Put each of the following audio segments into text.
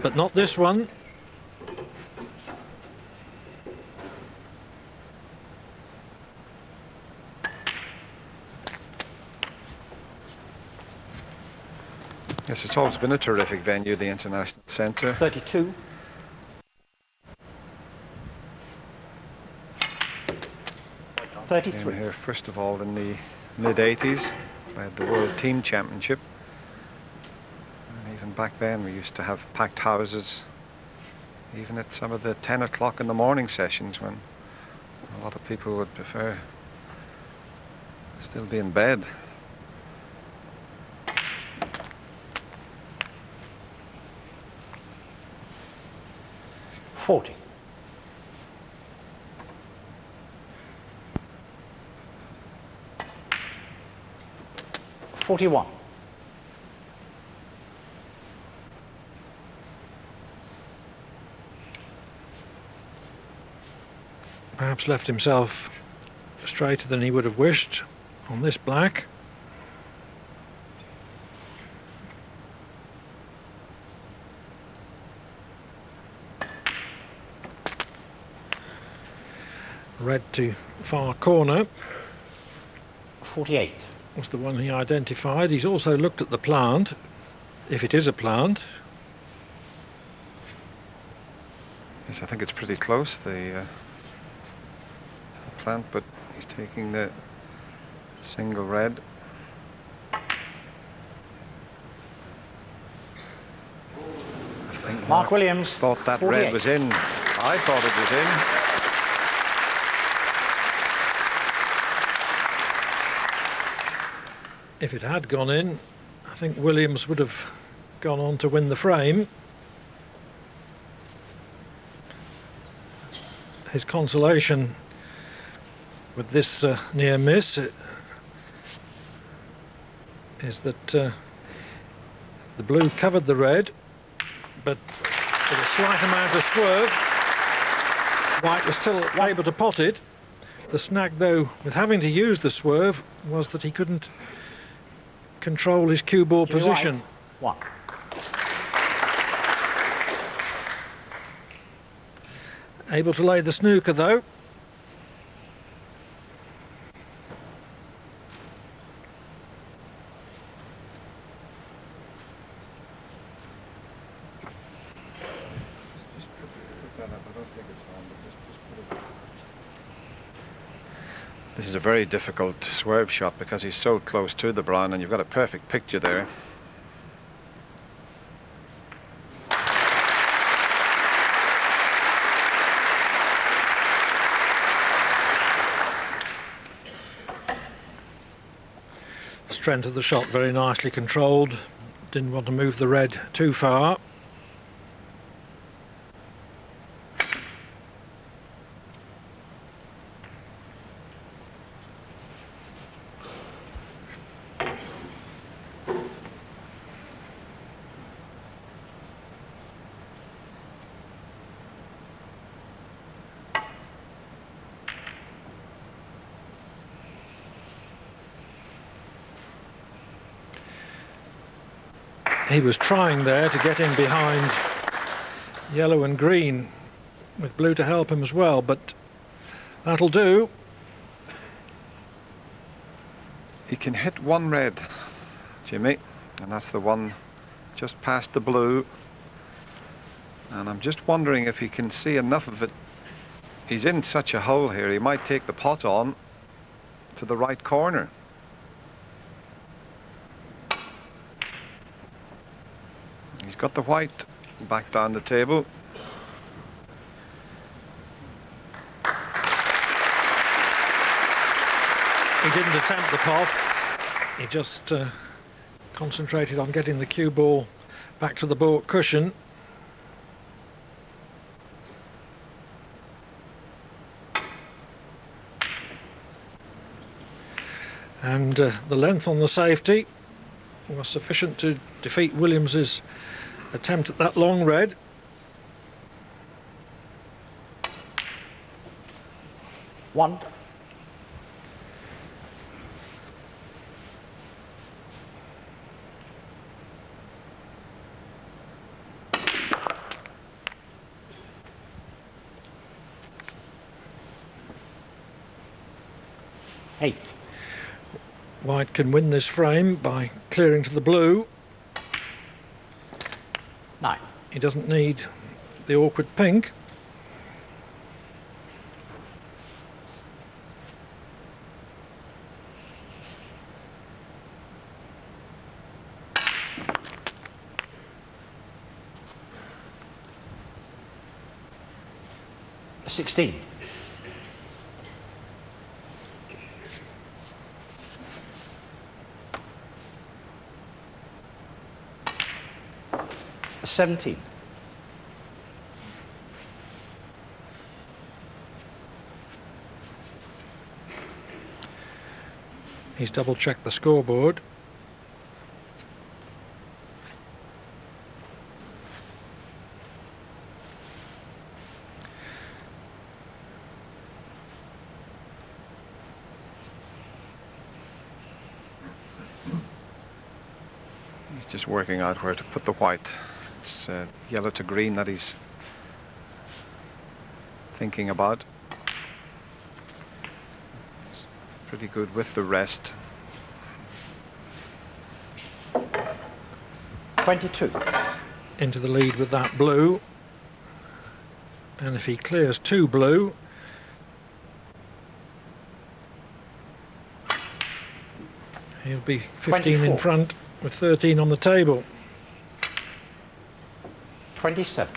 but not this one. Yes, it's always been a terrific venue, the International Centre. 32. Came 33. here first of all in the mid-80s by the World Team Championship. And even back then we used to have packed houses, even at some of the 10 o'clock in the morning sessions when a lot of people would prefer still be in bed. $40. 41. Perhaps left himself straighter than he would have wished on this black. Red to far corner 48. was the one he identified. He's also looked at the plant, if it is a plant. Yes, I think it's pretty close, the plant, but he's taking the single red. I think Mark Williams thought that 48. red was in. I thought it was in. If it had gone in, I think Williams would have gone on to win the frame. His consolation with this near miss is that the blue covered the red, but with a slight amount of swerve, White was still able to pot it. The snag, though, with having to use the swerve, was that he couldn't control his cue ball position. One. Able to lay the snooker, though. This is a very difficult swerve shot because he's so close to the brown, and you've got a perfect picture there. Strength of the shot very nicely controlled. Didn't want to move the red too far. He was trying there to get in behind yellow and green with blue to help him as well, but that'll do. He can hit one red, Jimmy, and that's the one just past the blue. And I'm just wondering if he can see enough of it. He's in such a hole here, he might take the pot on to the right corner. He's got the white back down the table. He didn't attempt the pot. He just concentrated on getting the cue ball back to the baulk cushion. And the length on the safety was sufficient to defeat Williams's attempt at that long red. One. 8. White can win this frame by clearing to the blue. 9. He doesn't need the awkward pink. A 16. A 17. He's double-checked the scoreboard. He's just working out where to put the white. It's yellow to green that he's thinking about. He's pretty good with the rest. 22. Into the lead with that blue. And if he clears 2 blue, he'll be 15 24. in front with 13 on the table. 27.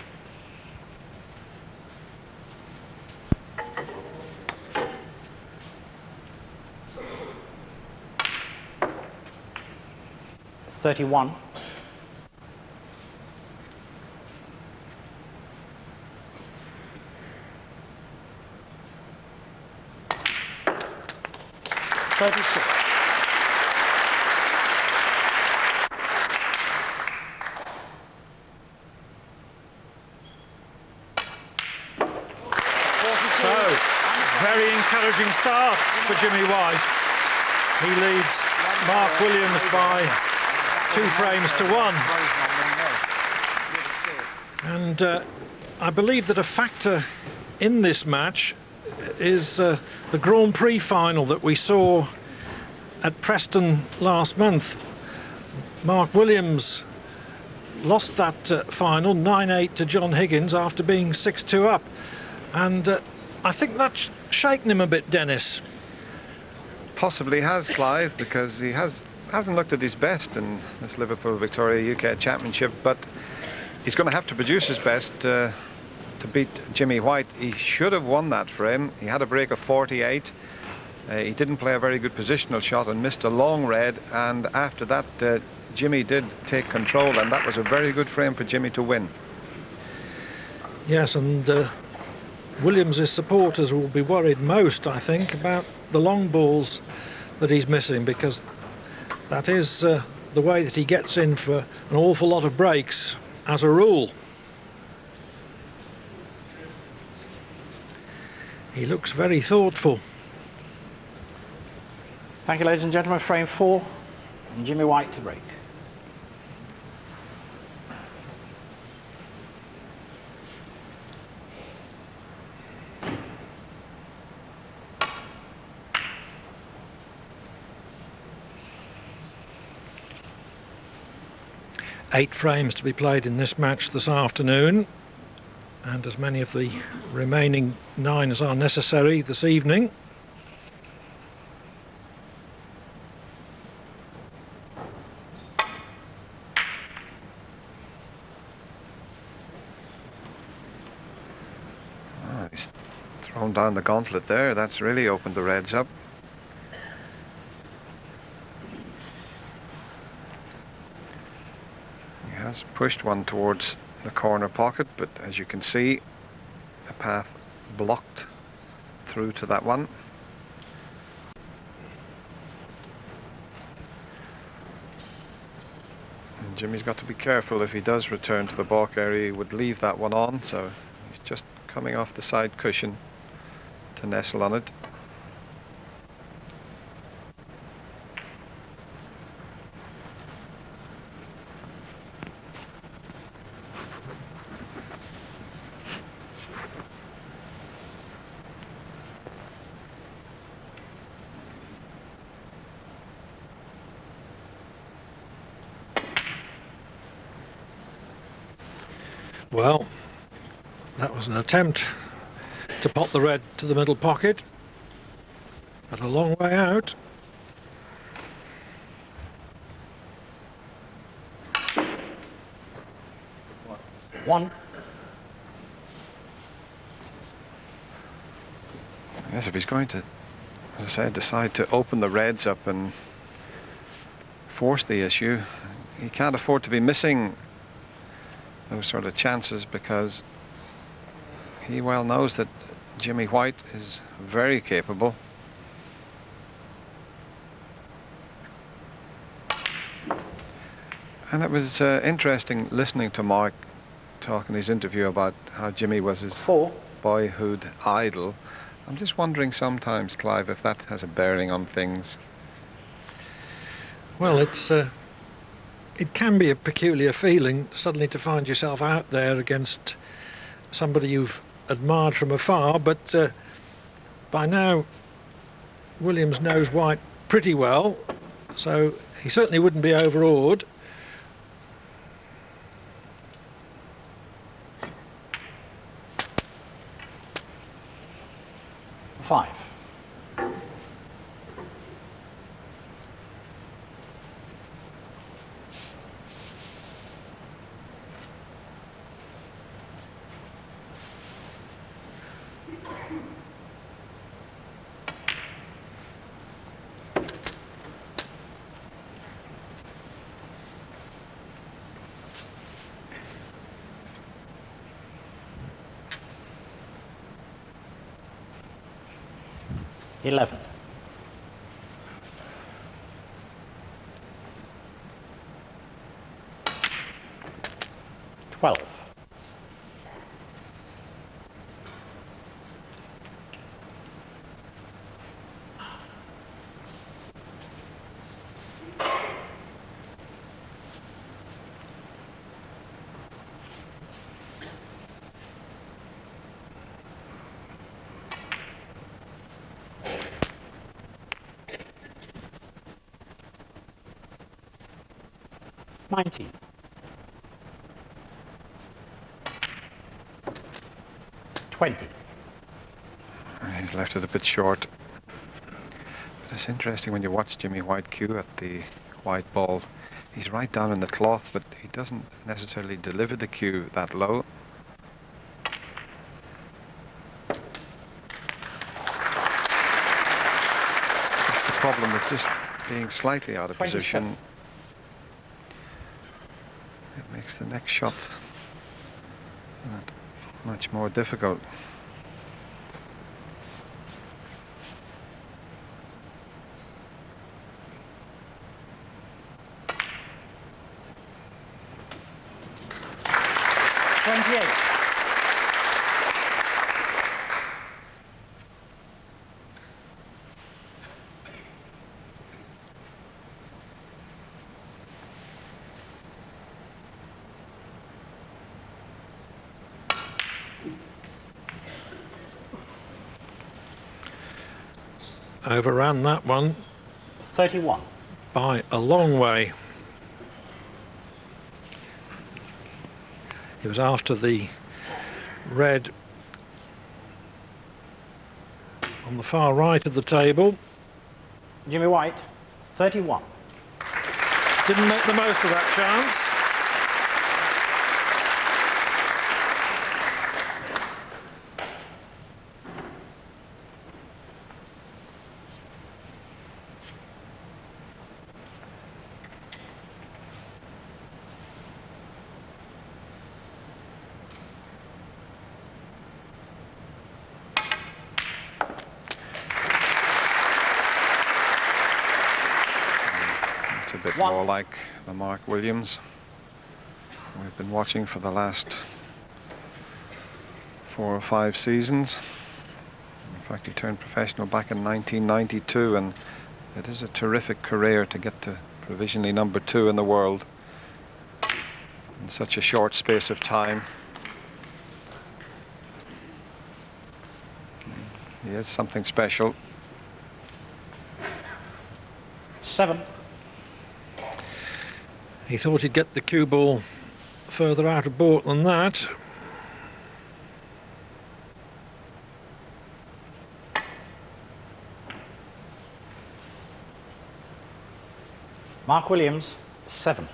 $31. $36. So, very encouraging start for Jimmy White. He leads Mark Williams by 2 frames to 1. And I believe that a factor in this match is the Grand Prix final that we saw at Preston last month. Mark Williams lost that final 9-8 to John Higgins after being 6-2 up. And I think that's shaken him a bit, Dennis. Possibly has, Clive, because he hasn't looked at his best in this Liverpool Victoria UK Championship, but he's going to have to produce his best to beat Jimmy White. He should have won that frame. He had a break of 48. He didn't play a very good positional shot and missed a long red, and after that Jimmy did take control, and that was a very good frame for Jimmy to win. Yes, and Williams' supporters will be worried most, I think, about the long balls that he's missing, because that is the way that he gets in for an awful lot of breaks as a rule. He looks very thoughtful. Thank you, ladies and gentlemen. Frame 4, and Jimmy White to break. Eight frames to be played in this match this afternoon, and as many of the remaining 9 as are necessary this evening. He's thrown down the gauntlet there. That's really opened the reds up. He has pushed one towards the corner pocket, but as you can see, the path blocked through to that one. And Jimmy's got to be careful. If he does return to the balk area, he would leave that one on, so he's just coming off the side cushion to nestle on it. Well, that was an attempt to pot the red to the middle pocket, but a long way out. One. Yes, if he's going to, as I said, decide to open the reds up and force the issue, he can't afford to be missing those sort of chances, because he well knows that Jimmy White is very capable. And it was interesting listening to Mark talk in his interview about how Jimmy was his Four. boyhood idol. I'm just wondering sometimes, Clive, if that has a bearing on things. Well, it can be a peculiar feeling suddenly to find yourself out there against somebody you've admired from afar, but by now Williams knows White pretty well, so he certainly wouldn't be overawed. Five. Eleven. 12. $19. 20. He's left it a bit short. But it's interesting when you watch Jimmy White cue at the white ball. He's right down in the cloth, but he doesn't necessarily deliver the cue that low. That's the problem with just being slightly out of 27. position. It makes the next shot that much more difficult. Overran that one 31. by a long way. He was after the red on the far right of the table. Jimmy White, 31. Didn't make the most of that chance. A bit more like the Mark Williams we've been watching for the last 4 or 5 seasons. In fact, he turned professional back in 1992, and it is a terrific career to get to provisionally number 2 in the world in such a short space of time. He is something special. 7. He thought he'd get the cue ball further out of baulk than that. Mark Williams, 7.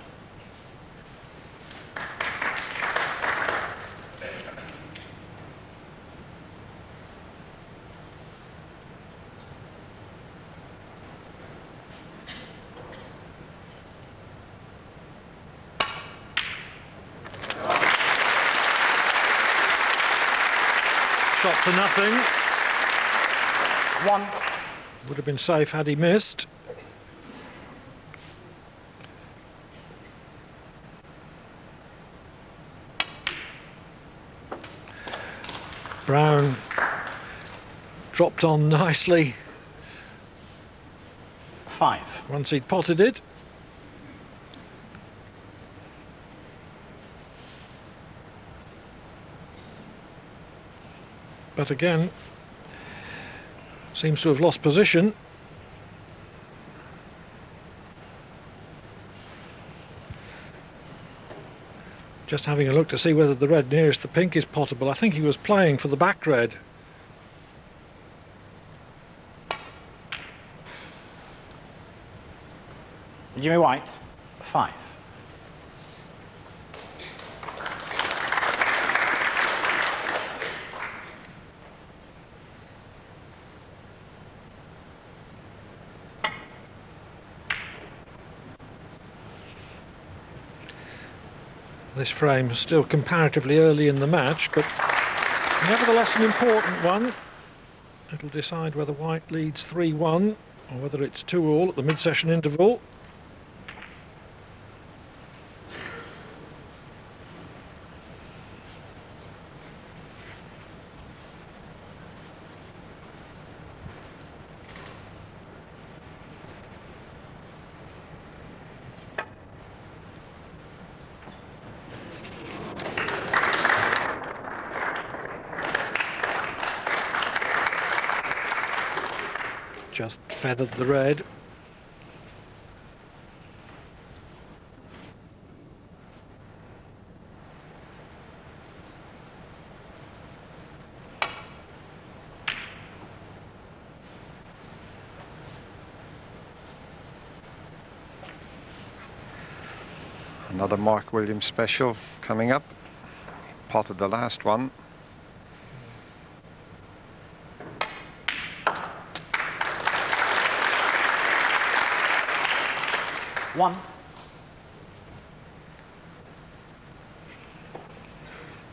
Shot to nothing. 1. Would have been safe had he missed. Brown dropped on nicely 5. once he'd potted it. But again, seems to have lost position. Just having a look to see whether the red nearest the pink is potable. I think he was playing for the back red. Jimmy White, 5. This frame is still comparatively early in the match, but nevertheless an important one. It'll decide whether White leads 3-1 or whether it's 2-all at the mid-session interval. Just feathered the red. Another Mark Williams special coming up. He potted the last one. One.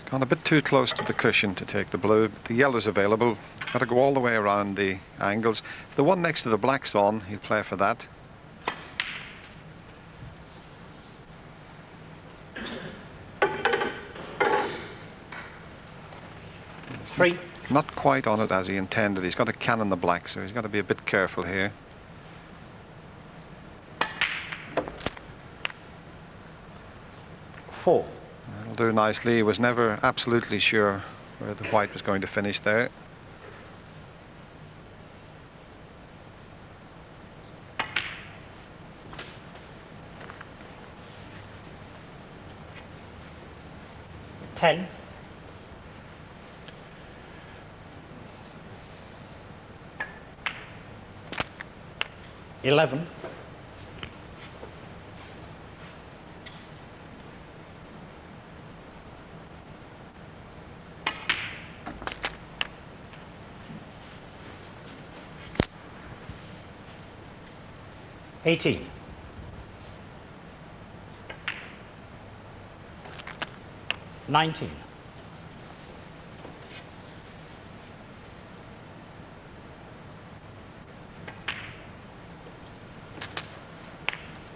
Gone a bit too close to the cushion to take the blue, but the yellow's available. Got to go all the way around the angles. If the one next to the black's on, he'll play for that. Three. Not quite on it as he intended. He's got to cannon the black, so he's got to be a bit careful here. Four. That'll do nicely. He was never absolutely sure where the white was going to finish there. Ten. 11. 18. 19.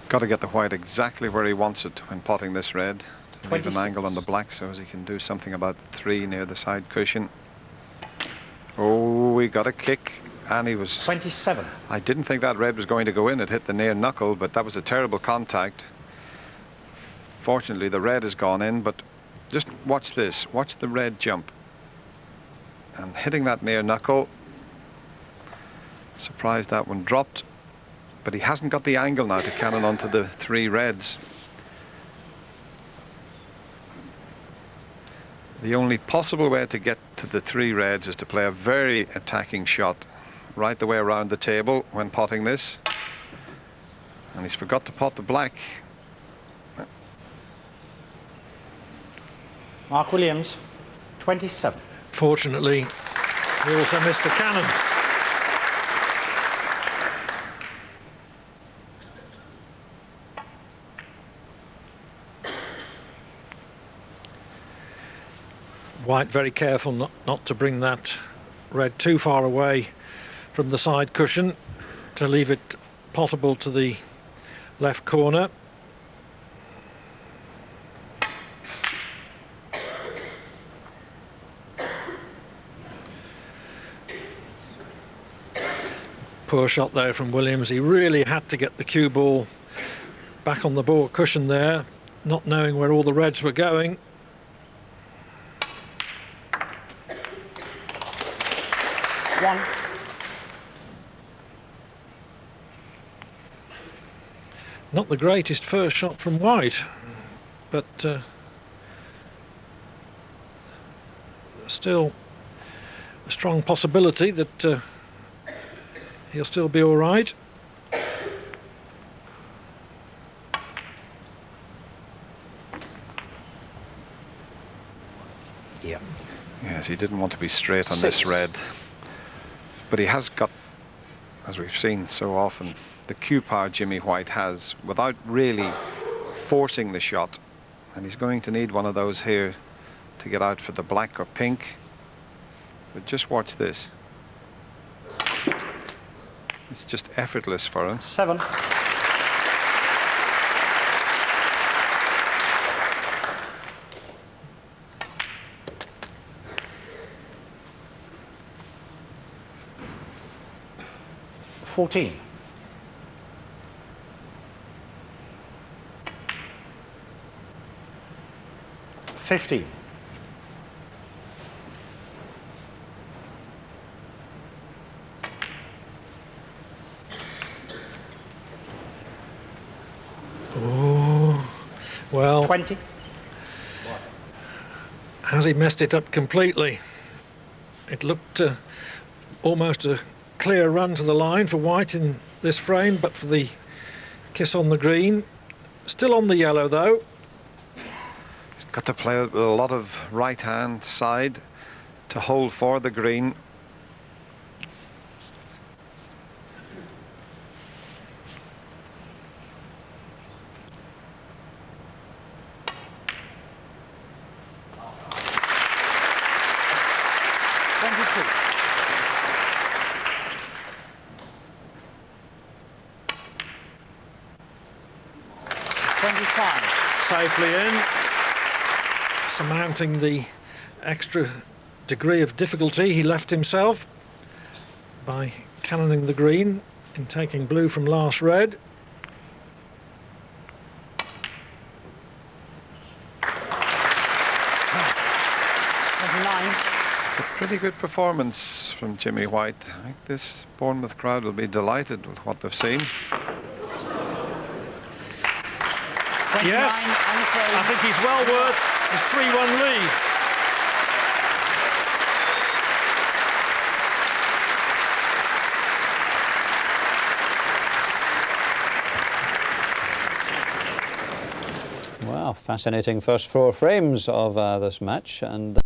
'Got to get the white exactly where he wants it when potting this red. To leave an 26. angle on the black so as he can do something about the 3 near the side cushion. Oh, he got a kick, and he was... 27. I didn't think that red was going to go in. It hit the near knuckle, but that was a terrible contact. Fortunately, the red has gone in, but just watch this. Watch the red jump. And hitting that near knuckle. Surprised that one dropped. But he hasn't got the angle now to cannon onto the 3 reds. The only possible way to get to the 3 reds is to play a very attacking shot right the way around the table when potting this. And he's forgot to pot the black. Mark Williams, 27. Fortunately, he also missed the cannon. White very careful not to bring that red too far away from the side cushion to leave it potable to the left corner. Poor shot there from Williams. He really had to get the cue ball back on the ball cushion there, not knowing where all the reds were going. One. Not the greatest first shot from White, but still a strong possibility that he'll still be all right. Yeah. Yes, he didn't want to be straight on 6. this red. But he has got, as we've seen so often, the cue power Jimmy White has without really forcing the shot. And he's going to need one of those here to get out for the black or pink. But just watch this. It's just effortless for him. 7. $14. 15. Oh, well, 20. has he messed it up completely? It looked almost a clear run to the line for White in this frame, but for the kiss on the green. Still on the yellow though. He's got to play with a lot of right hand side to hold for the green. Safely in, surmounting the extra degree of difficulty he left himself by cannoning the green in taking blue from last red. It's a pretty good performance from Jimmy White. I think this Bournemouth crowd will be delighted with what they've seen. Yes, I think he's well worth his 3-1 lead. Well, fascinating first 4 frames of this match, and